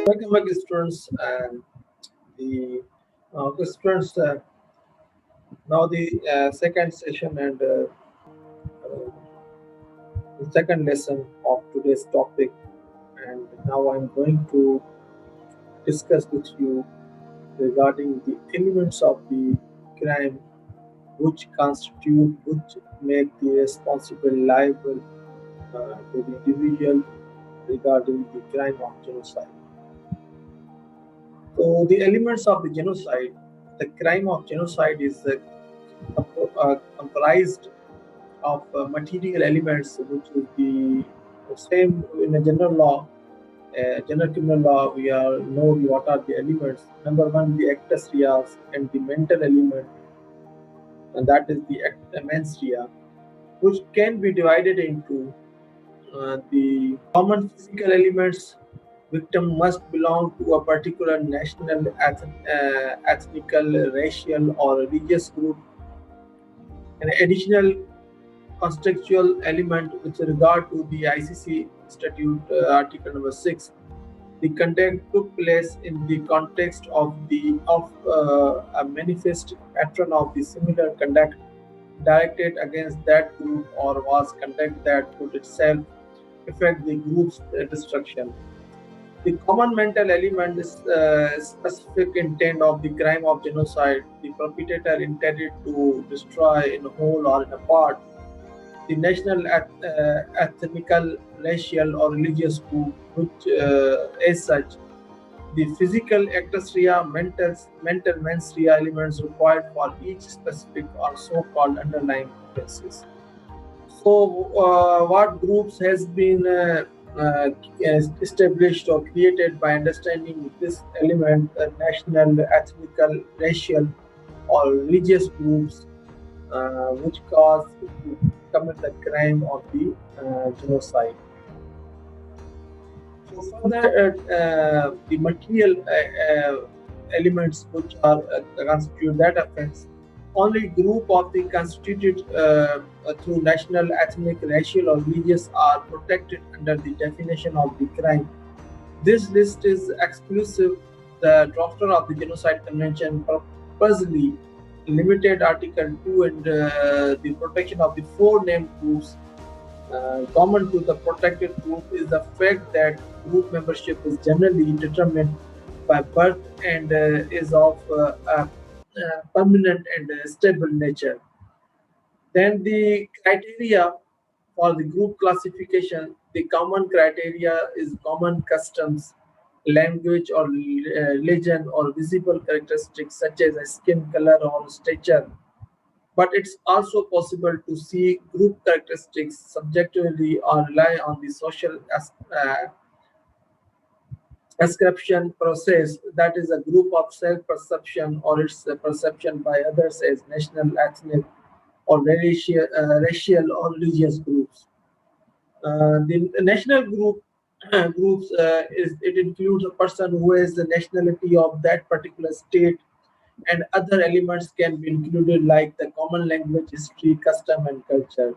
Welcome back, students. And the students, now the second session and the second lesson of today's topic. And now I'm going to discuss with you regarding the elements of the crime which make the responsible liable to the individual regarding the crime of genocide. So the elements of the genocide, the crime of genocide is comprised of material elements, which is the same in a general law. General criminal law, we are know what are the elements. Number one, the actus reus and the mental element, and that is the mens rea, which can be divided into the common physical elements. Victim must belong to a particular national, ethnical, racial, or religious group. An additional contextual element with regard to the ICC Statute Article number 6. The conduct took place in the context of a manifest pattern of the similar conduct directed against that group or was conduct that could itself affect the group's destruction. The common mental element is specific intent of the crime of genocide. The perpetrator intended to destroy in whole or in a part the national, ethnical, racial, or religious group, which, as such, the physical, actus rea, mental mens rea elements required for each specific or so-called underlying offenses. So, what groups has been established or created by understanding this element, national, ethnical, racial, or religious groups which cause to commit the crime of the genocide. So further, the material elements which are constitute that offense, only group of the constituted through national, ethnic, racial, or religious are protected under the definition of the crime. This list is exclusive. The drafter of the Genocide Convention purposely limited Article 2 and the protection of the four named groups. Common to the protected group is the fact that group membership is generally determined by birth and is of a permanent and stable nature. Then the criteria for the group classification, the common criteria is common customs, language or religion or visible characteristics such as a skin color or stature. But it's also possible to see group characteristics subjectively or rely on the social ascription process, that is a group of self-perception or its perception by others as national, ethnic, or racial or religious groups. The national groups is it includes a person who has the nationality of that particular state, and other elements can be included like the common language, history, custom, and culture.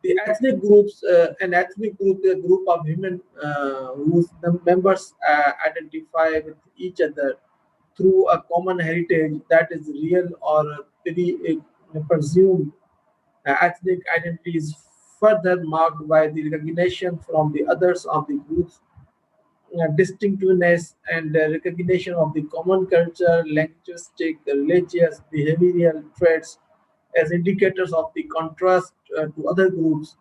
The ethnic groups, an ethnic group, a group of human whose the members identify with each other through a common heritage that is real or presumed. Ethnic identity is further marked by the recognition from the others of the group's distinctiveness and recognition of the common culture, linguistic, religious, behavioral traits as indicators of the contrast to other groups.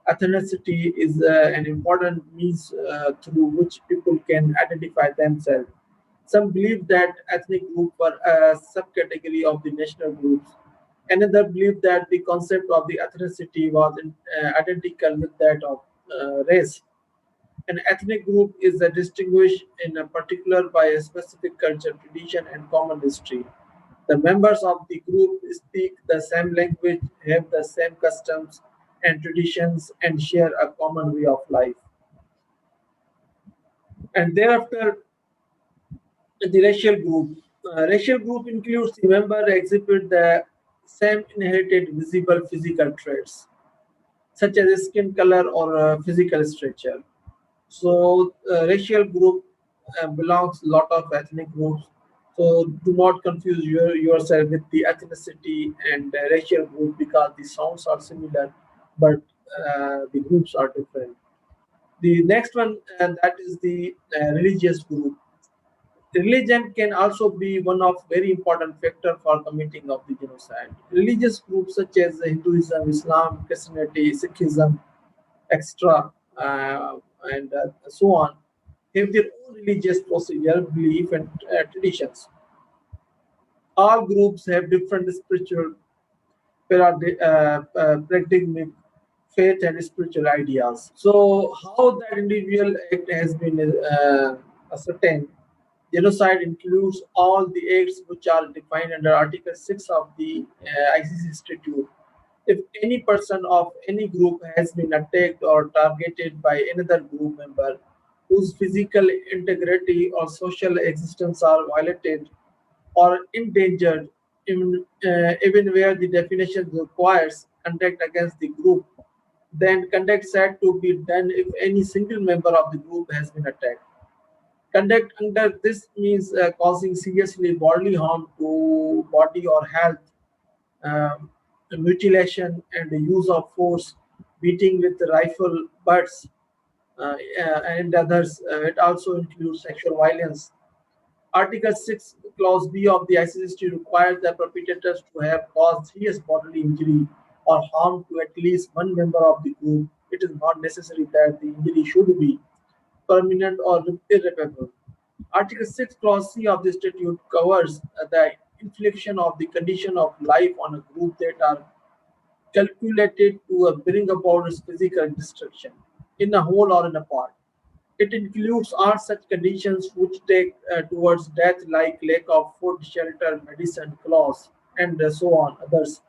Ethnicity is an important means through which people can identify themselves. Some believe that ethnic groups were a subcategory of the national groups. Another believed that the concept of the ethnicity was identical with that of race. An ethnic group is distinguished in a particular by a specific culture, tradition, and common history. The members of the group speak the same language, have the same customs and traditions, and share a common way of life. And thereafter, the racial group. Racial group includes the member exhibit the same inherited visible physical traits, such as skin color or physical structure. So, racial group belongs a lot of ethnic groups. So do not confuse yourself with the ethnicity and racial group because the sounds are similar, but the groups are different. The next one, and that is the religious group. Religion can also be one of very important factor for committing of the genocide. Religious groups such as Hinduism, Islam, Christianity, Sikhism, etc., and so on, have their own religious procedure, belief, and traditions. All groups have different spiritual paradigmic faith and spiritual ideas. So, how that individual act has been ascertained. Genocide includes all the acts which are defined under Article 6 of the ICC Statute. If any person of any group has been attacked or targeted by another group member whose physical integrity or social existence are violated or endangered, even where the definition requires conduct against the group, then conduct said to be done if any single member of the group has been attacked. Conduct under this means causing seriously bodily harm to body or health, um, mutilation and the use of force, beating with rifle butts, and others. It also includes sexual violence. Article 6, Clause B of the ICC requires the perpetrators to have caused serious bodily injury or harm to at least one member of the group. It is not necessary that the injury should be permanent or irreparable. Article 6, Clause C of the statute covers the infliction of the condition of life on a group that are calculated to bring about its physical destruction in a whole or in a part. It includes all such conditions which take towards death, like lack of food, shelter, medicine, clothes, and so on. Others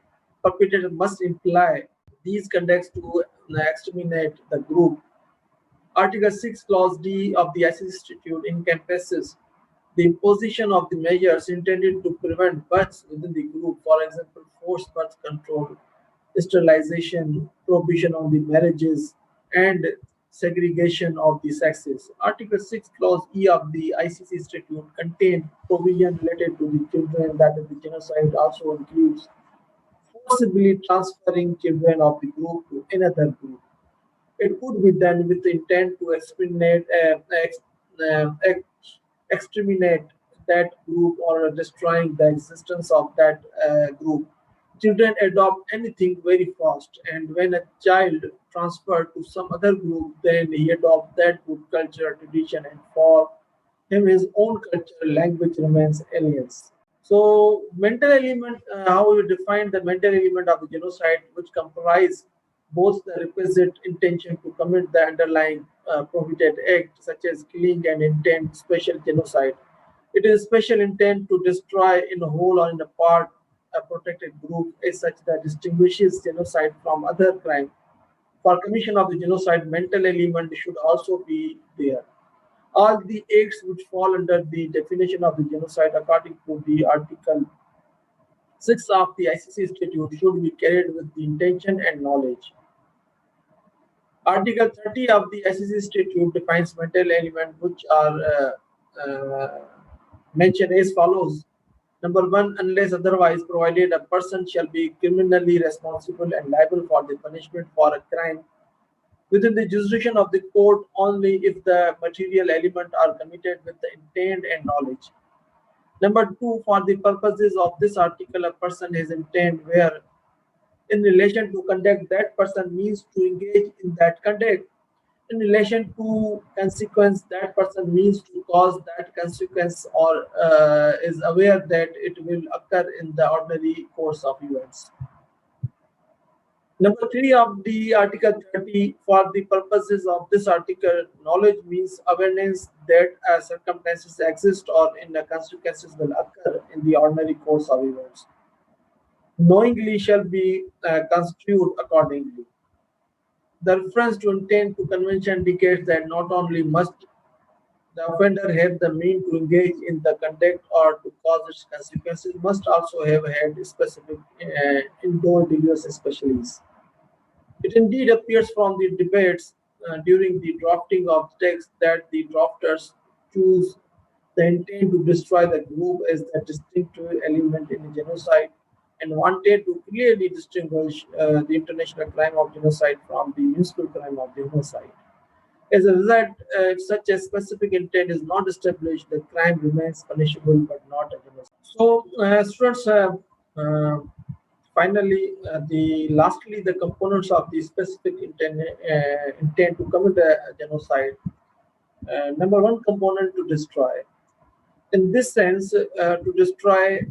perpetrator must imply these conducts to exterminate the group. Article 6, Clause D of the ICC Statute encompasses the imposition of the measures intended to prevent births within the group, for example, forced birth control, sterilization, prohibition on the marriages, and segregation of the sexes. Article 6, Clause E of the ICC Statute contains provision related to the children, that is, the genocide also includes forcibly transferring children of the group to another group. It could be done with the intent to exterminate that group or destroying the existence of that group. Children adopt anything very fast, and when a child transferred to some other group, then he adopts that group culture, tradition, and for him his own culture, language remains aliens. So, mental element, how you define the mental element of the genocide, which comprise both the requisite intention to commit the underlying prohibited act, such as killing and intent, special genocide. It is special intent to destroy in a whole or in a part a protected group, as such that distinguishes genocide from other crime. For commission of the genocide, mental element should also be there. All the acts which fall under the definition of the genocide according to the Article 6 of the ICC Statute should be carried with the intention and knowledge. Article 30 of the ICC Statute defines mental elements which are mentioned as follows. Number one, unless otherwise provided, a person shall be criminally responsible and liable for the punishment for a crime within the jurisdiction of the court only if the material element are committed with the intent and knowledge. Number two, for the purposes of this article, a person has intent where, in relation to conduct, that person means to engage in that conduct. In relation to consequence, that person means to cause that consequence or is aware that it will occur in the ordinary course of events. Number three of the Article 30, for the purposes of this article, knowledge means awareness that circumstances exist or in the consequences will occur in the ordinary course of events. Knowingly shall be construed accordingly. The reference to intent to convention indicates that not only must the offender have the mean to engage in the conduct or to cause its consequences, must also have had specific individual specialties. It indeed appears from the debates during the drafting of the text that the drafters choose the intent to destroy the group as the distinctive element in a genocide and wanted to clearly distinguish the international crime of genocide from the municipal crime of genocide. As a result, if such a specific intent is not established, the crime remains punishable but not a genocide. So, students, finally, the components of the specific intent to commit a genocide. Number one component to destroy. In this sense, to destroy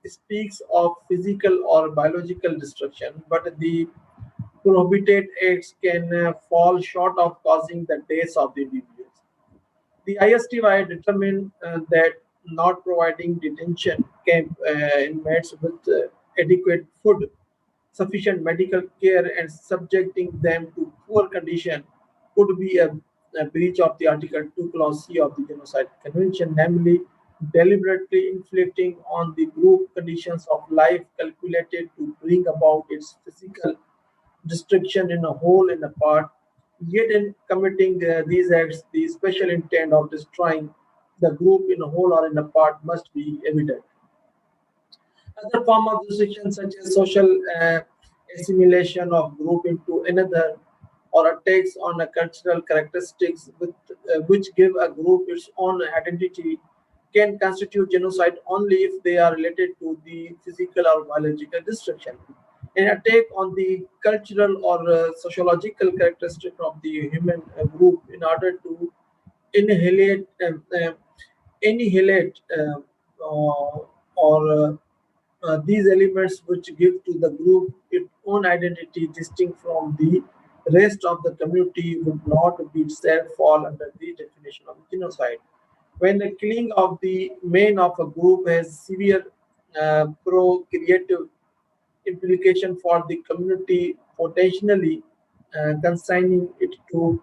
speaks of physical or biological destruction, but the prohibited acts can fall short of causing the deaths of the individuals. The ISTY determined that not providing detention camp inmates with adequate food, sufficient medical care, and subjecting them to poor condition could be a breach of the Article 2, Clause C of the Genocide Convention, namely deliberately inflicting on the group conditions of life calculated to bring about its physical destruction in a whole and a part. Yet, in committing these acts, the special intent of destroying the group in a whole or in a part must be evident. Other form of destruction, such as social assimilation of group into another, or attacks on a cultural characteristics which give a group its own identity, can constitute genocide only if they are related to the physical or biological destruction. An attack on the cultural or sociological characteristic of the human group in order to annihilate, annihilate or these elements which give to the group its own identity distinct from the rest of the community would not be itself fall under the definition of genocide. When the killing of the main of a group has severe procreative implication for the community, potentially consigning it to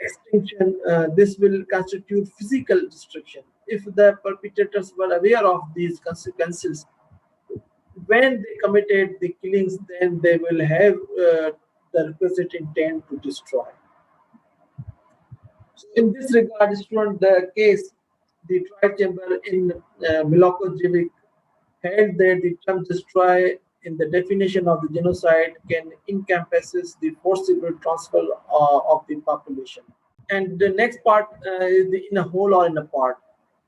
extinction, this will constitute physical destruction. If the perpetrators were aware of these consequences when they committed the killings, then they will have the requisite intent to destroy. So in this regard, student, the case, the trial chamber in Milokojevic held that the term destroy in the definition of the genocide can encompasses the forcible transfer of the population. And the next part is the in a whole or in a part.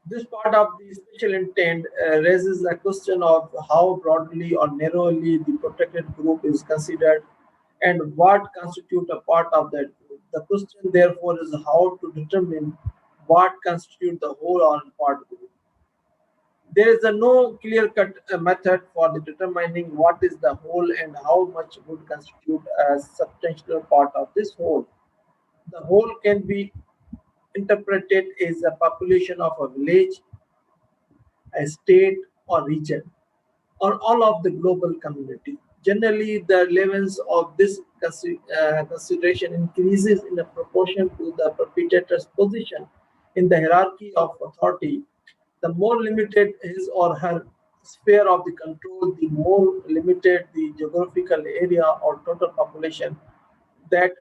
This part of the special intent raises the question of how broadly or narrowly the protected group is considered and what constitutes a part of that group. The question, therefore, is how to determine what constitutes the whole or part group. There is a no clear-cut method for the determining what is the whole and how much would constitute a substantial part of this whole. The whole can be interpreted as a population of a village, a state, or region, or all of the global community. Generally, the relevance of this consideration increases in a proportion to the perpetrator's position in the hierarchy of authority. The more limited his or her sphere of the control, the more limited the geographical area or total population that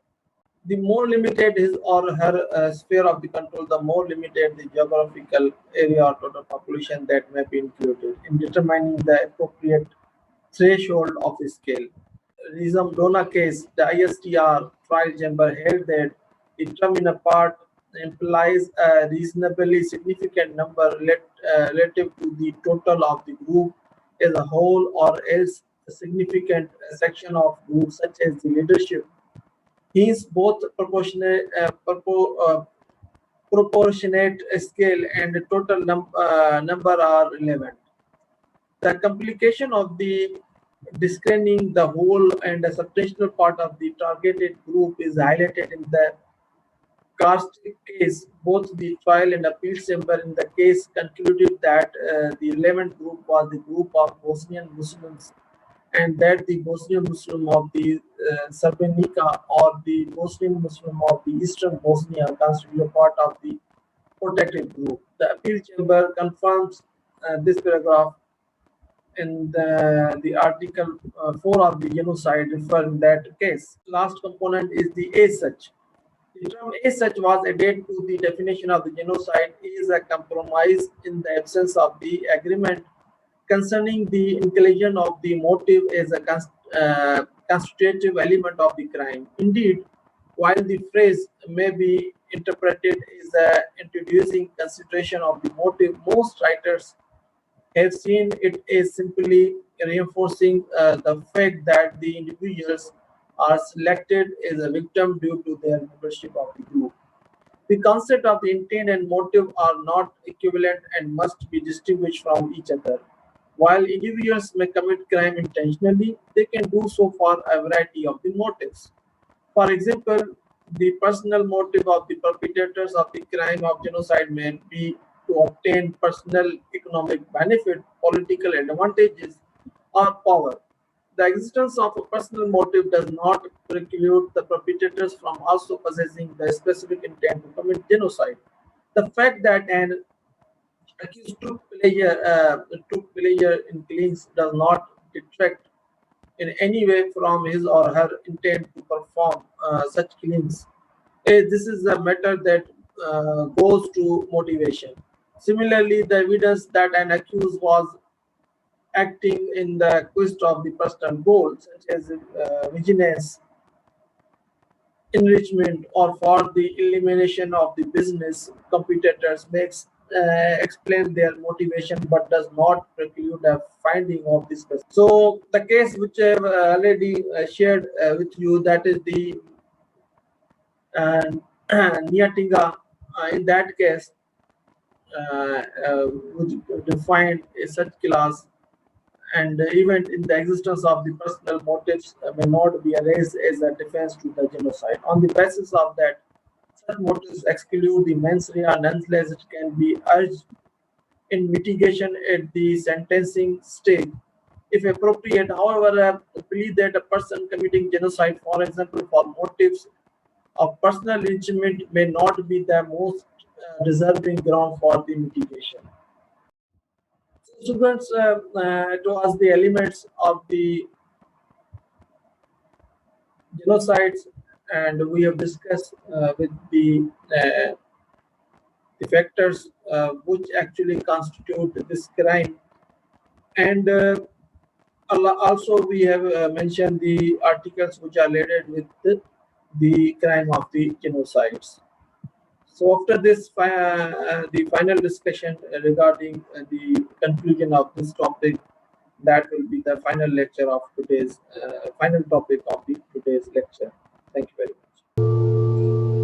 the more limited his or her sphere of the control, the more limited the geographical area or total population that may be included in determining the appropriate threshold of a scale. Reason Dona case, the ISTR trial chamber held that the term in a part implies a reasonably significant number relative to the total of the group as a whole, or else a significant section of group such as the leadership. Hence, both proportionate scale and total number are relevant. The complication of the discerning the whole and a substantial part of the targeted group is highlighted in the Karstic case. Both the trial and appeal chamber in the case concluded that the relevant group was the group of Bosnian Muslims and that the Bosnian Muslim of the Srebrenica or the Bosnian Muslim of the Eastern Bosnia constitute a part of the protected group. The appeal chamber confirms this paragraph in the Article 4 of the Genocide referring that case. Last component is the as such. The term as such was added to the definition of the genocide is a compromise in the absence of the agreement concerning the inclusion of the motive as a constitutive element of the crime. Indeed, while the phrase may be interpreted as introducing consideration of the motive, most writers have seen it as simply reinforcing the fact that the individuals are selected as a victim due to their membership of the group. The concept of the intent and motive are not equivalent and must be distinguished from each other. While individuals may commit crime intentionally, they can do so for a variety of the motives. For example, the personal motive of the perpetrators of the crime of genocide may be to obtain personal economic benefit, political advantages, or power. The existence of a personal motive does not preclude the perpetrators from also possessing the specific intent to commit genocide. The fact that an accused took pleasure in killings does not detract in any way from his or her intent to perform such killings. This is a matter that goes to motivation. Similarly, the evidence that an accused was acting in the quest of the personal goal, such as vigilance, enrichment, or for the elimination of the business competitors, makes explain their motivation but does not preclude a finding of this person. So the case which I have already shared with you, that is the uh, Niatinga. In that case, would define a such class, and even in the existence of the personal motives may not be raised as a defense to the genocide. On the basis of that, such motives exclude the mens rea, nonetheless it can be urged in mitigation at the sentencing stage, if appropriate. However, a plea that a person committing genocide, for example, for motives of personal enrichment, may not be the most deserving ground for the mitigation. Students, it was the elements of the genocides, and we have discussed with the factors which actually constitute this crime, and also we have mentioned the articles which are related with the crime of the genocides. So after this, the final discussion regarding the conclusion of this topic, that will be the final lecture of today's final topic of the today's lecture. Thank you very much.